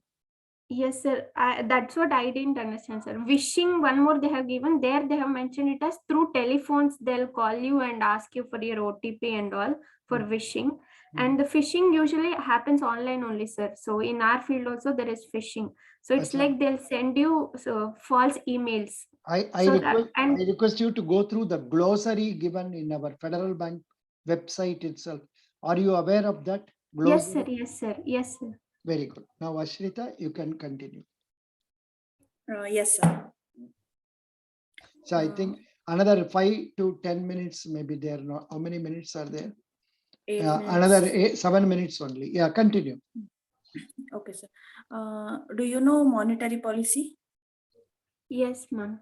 Speaker 2: Yes, sir. That's what I didn't understand, sir. Wishing, one more they have given there. They have mentioned it as through telephones. They'll call you and ask you for your OTP and all for wishing. And the phishing usually happens online only, sir. So in our field also there is phishing. So it's like they'll send you false emails.
Speaker 1: I request you to go through the glossary given in our Federal Bank website itself. Are you aware of that glossary?
Speaker 2: Yes, sir. Yes, sir.
Speaker 1: Very good. Now, Ashrita, you can continue.
Speaker 4: Yes, sir.
Speaker 1: So I think another 5 to 10 minutes, maybe there. Not how many minutes are there?
Speaker 4: 8
Speaker 1: another 7 minutes only. Yeah, continue.
Speaker 4: Okay, sir. Do you know monetary policy?
Speaker 2: Yes, ma'am.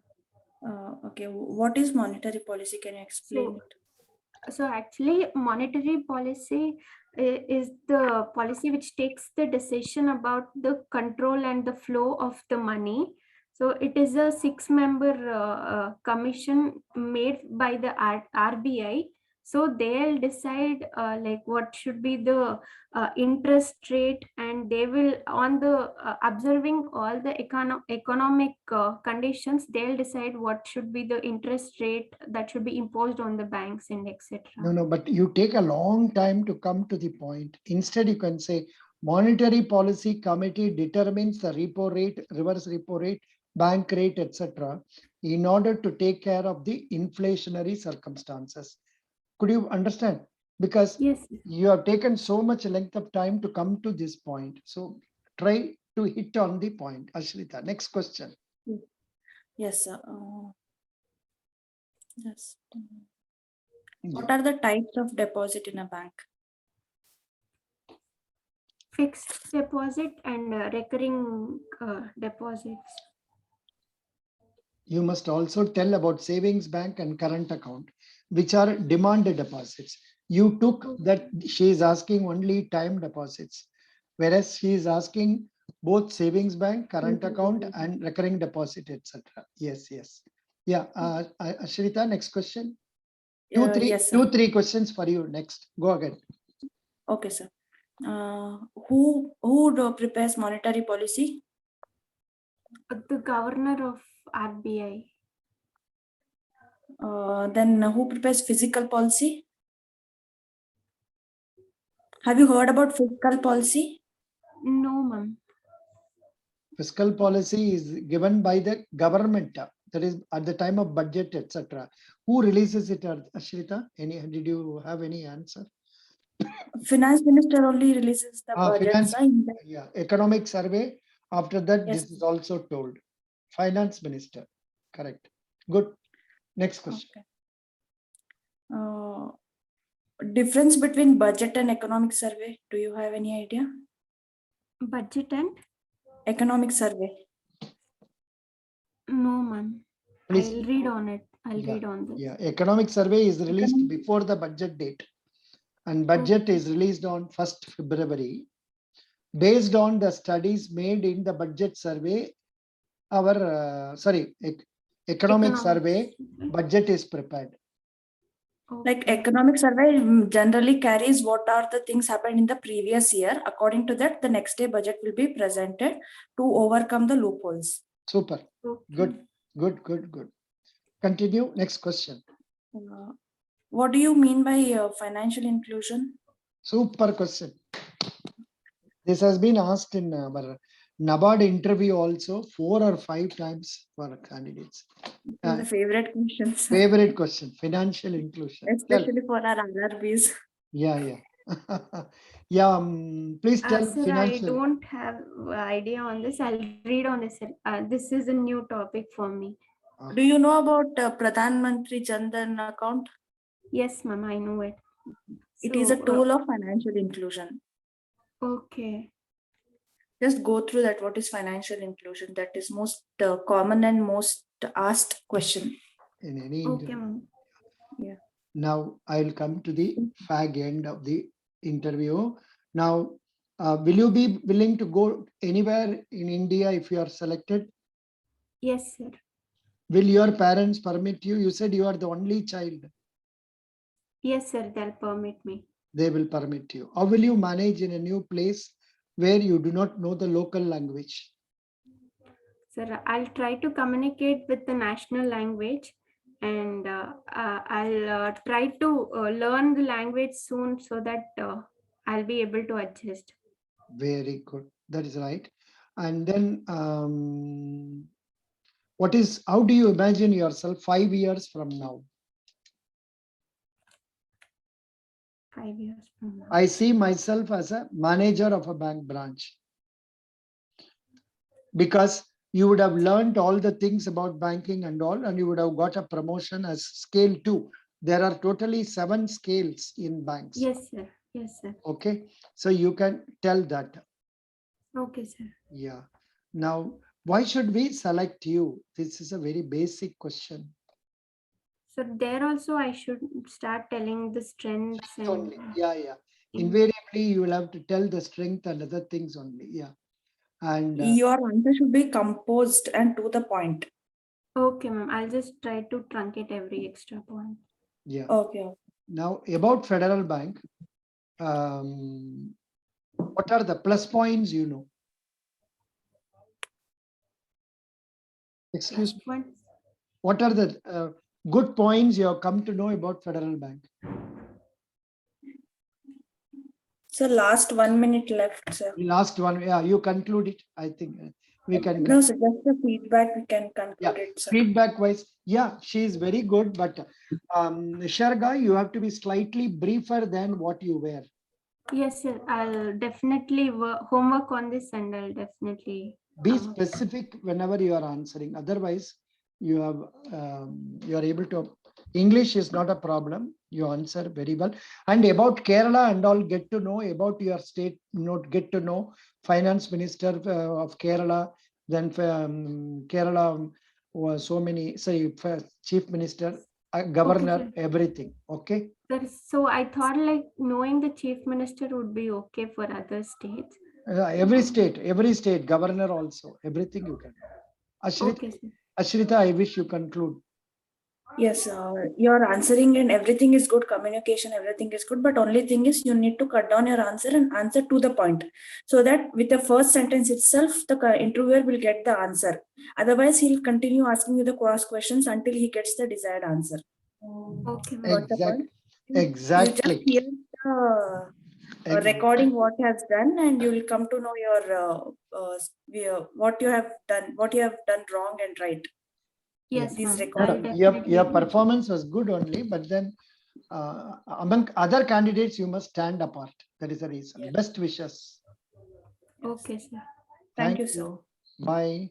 Speaker 4: Okay. What is monetary policy? Can you explain it?
Speaker 2: So actually, monetary policy is the policy which takes the decision about the control and the flow of the money. So it is a 6-member commission made by the RBI. So they'll decide like what should be the interest rate, and they will on the observing all the economic conditions, they'll decide what should be the interest rate that should be imposed on the banks and etc.
Speaker 1: No, but you take a long time to come to the point. Instead, you can say monetary policy committee determines the repo rate, reverse repo rate, bank rate, etc. in order to take care of the inflationary circumstances. Could you understand? Because
Speaker 2: yes,
Speaker 1: you have taken so much length of time to come to this point. So try to hit on the point. Ashrita, next question.
Speaker 4: Yes, sir. Yes. What are the types of deposit in a bank?
Speaker 2: Fixed deposit and recurring deposits.
Speaker 1: You must also tell about savings bank and current account, which are demand deposits. You took that she is asking only time deposits, whereas she is asking both savings bank, current account, and recurring deposit, etc. Yes. Yeah, Ashrita, next question.
Speaker 4: Yes,
Speaker 1: two, three questions for you next. Go ahead.
Speaker 4: Okay, sir. Who prepares monetary policy?
Speaker 2: The governor of RBI.
Speaker 4: Then who prepares fiscal policy? Have you heard about fiscal policy?
Speaker 2: No, ma'am.
Speaker 1: Fiscal policy is given by the government. That is at the time of budget, etc. Who releases it, Ashrita? Did you have any answer?
Speaker 4: Finance minister only releases the budget.
Speaker 1: Yeah, economic survey. After that,
Speaker 4: Yes.
Speaker 1: this is also told. Finance minister. Correct. Good. Next question.
Speaker 4: Okay. Difference between budget and economic survey. Do you have any idea?
Speaker 2: Budget and
Speaker 4: economic survey.
Speaker 2: No, ma'am.
Speaker 1: Please.
Speaker 2: I'll read on it. I'll read on this.
Speaker 1: Yeah, economic survey is released before the budget date, and budget is released on 1st February. Based on the studies made in the budget survey, our economic survey budget is prepared.
Speaker 4: Like economic survey generally carries what are the things happened in the previous year. According to that, the next day budget will be presented to overcome the loopholes.
Speaker 1: Super. Good. Continue. Next question.
Speaker 4: What do you mean by financial inclusion?
Speaker 1: Super question. This has been asked in our NABARD interview also 4 or 5 times for candidates.
Speaker 4: The favorite questions.
Speaker 1: Favorite question, financial inclusion.
Speaker 4: Especially for our RRBs.
Speaker 1: Yeah. Yeah, please tell
Speaker 2: Sir,
Speaker 1: financial.
Speaker 2: I don't have idea on this. I'll read on this. This is a new topic for me.
Speaker 4: Do you know about Pradhan Mantri Jan Dhan account?
Speaker 2: Yes, ma'am, I know it.
Speaker 4: It is a tool of financial inclusion.
Speaker 2: Okay.
Speaker 4: Just go through that. What is financial inclusion? That is most common and most asked question.
Speaker 1: In any
Speaker 2: Okay,
Speaker 1: interview.
Speaker 2: ma'am.
Speaker 4: Yeah.
Speaker 1: Now I will come to the fag end of the interview. Now, will you be willing to go anywhere in India if you are selected?
Speaker 2: Yes, sir.
Speaker 1: Will your parents permit you? You said you are the only child.
Speaker 2: Yes, sir, they'll permit me.
Speaker 1: They will permit you. Or will you manage in a new place where you do not know the local language?
Speaker 2: Sir, I'll try to communicate with the national language, and I'll try to learn the language soon so that I'll be able to adjust.
Speaker 1: Very good. That is right. And then how do you imagine yourself 5 years from now?
Speaker 2: 5 years from now.
Speaker 1: I see myself as a manager of a bank branch, because you would have learned all the things about banking and all, and you would have got a promotion as scale 2. There are totally 7 scales in banks.
Speaker 2: Yes, sir. Yes, sir.
Speaker 1: Okay, so you can tell that.
Speaker 2: Okay, sir.
Speaker 1: Yeah. Now, why should we select you? This is a very basic question.
Speaker 2: So there also I should start telling the strengths and
Speaker 1: Only. Yeah. Invariably, you will have to tell the strength and other things only. Yeah. And
Speaker 4: your answer should be composed and to the point.
Speaker 2: okay, ma'am. I'll just try to truncate every extra point.
Speaker 1: yeah.
Speaker 4: Okay.
Speaker 1: Now, about Federal Bank, what are the plus points you know? Excuse me.
Speaker 2: Points.
Speaker 1: What are the good points you have come to know about Federal Bank?
Speaker 4: So last 1 minute left, sir.
Speaker 1: Last one, yeah, you conclude it. I think we can.
Speaker 4: No, sir, just the feedback we can conclude it, sir.
Speaker 1: Feedback wise, yeah, she is very good, but Sharga, you have to be slightly briefer than what you were.
Speaker 2: Yes, sir. I'll definitely homework on this, and I'll definitely
Speaker 1: be specific whenever you are answering. Otherwise, you have you are able to. English is not a problem. You answer very well. And about Kerala and all, get to know about your state. Get to know Finance Minister of Kerala. Then Kerala was so many. Say Chief Minister, Governor,
Speaker 2: okay,
Speaker 1: everything. Okay.
Speaker 2: So I thought like knowing the Chief Minister would be okay for other states.
Speaker 1: Every state, governor also, everything you can. Ashrita,
Speaker 2: okay, sir.
Speaker 1: Ashrita, I wish you conclude.
Speaker 4: Yes, you're answering and everything is good. Communication, everything is good. But only thing is you need to cut down your answer and answer to the point, so that with the first sentence itself, the interviewer will get the answer. Otherwise, he'll continue asking you the cross questions until he gets the desired answer.
Speaker 2: Okay,
Speaker 1: Exactly.
Speaker 4: You just hear the recording what has done, and you will come to know your what you have done wrong and right.
Speaker 2: Yes,
Speaker 1: your performance was good only, but then among other candidates, you must stand apart. That is the reason. Best wishes.
Speaker 2: Okay, sir.
Speaker 4: Thank you, sir.
Speaker 1: Bye.